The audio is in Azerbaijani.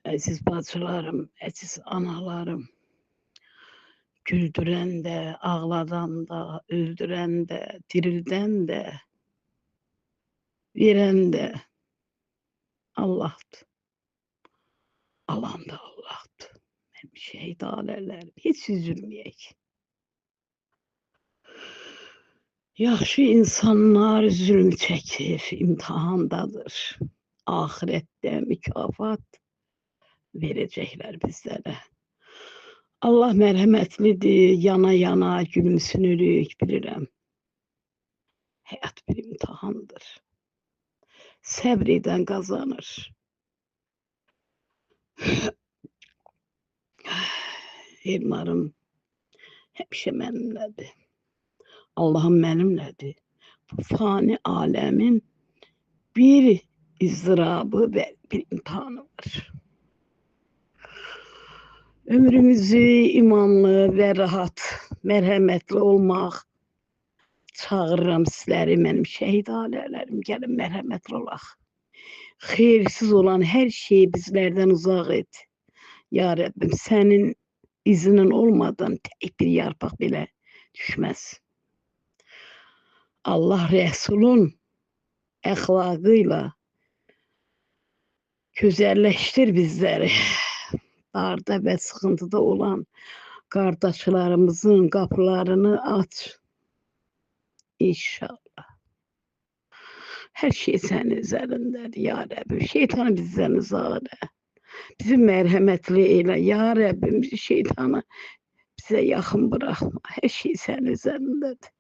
Əziz bacılarım, əziz analarım, güldürən də, ağladan da, öldürən də, dirildən də, verən də Allahdır. Alan da Allahdır. Mənim şəhid alələrəm, heç üzülməyək. Yaxşı insanlar zülm çəkir, imtahandadır. Axirətdə mükafat verəcəklər bizlərə. Allah mərhəmətlidir, yana-yana gülümsünürük, bilirəm. Həyat bir imtahandır. Səbr edən qazanır. Evlarım həmişə mənimlədir. Allahım mənimlədir. Bu fani aləmin bir izdırabı və bir imtihanı var. Ömrümüzü imanlı və rahat, mərhəmətli olmaq çağırıram sizləri, mənim şəhid ailələrim, gəlin mərhəmətli olaq. Xeyirsiz olan hər şeyi bizlərdən uzaq et. Ya Rəbbim, sənin izinin olmadan tək bir yarpaq belə düşməz. Allah Rəsulun əxlaqıyla gözəlləşdir bizləri. Darda və sıxıntıda olan qardaşlarımızın qapılarını aç. İnşallah. Hər şey sənin üzərindədir, ya Rəbbim. Şeytanı bizdən uzaq elə. Bizi mərhəmətli elə, ya Rəbbim. Şeytanı bizə yaxın buraxma. Hər şey sənin üzərindədir.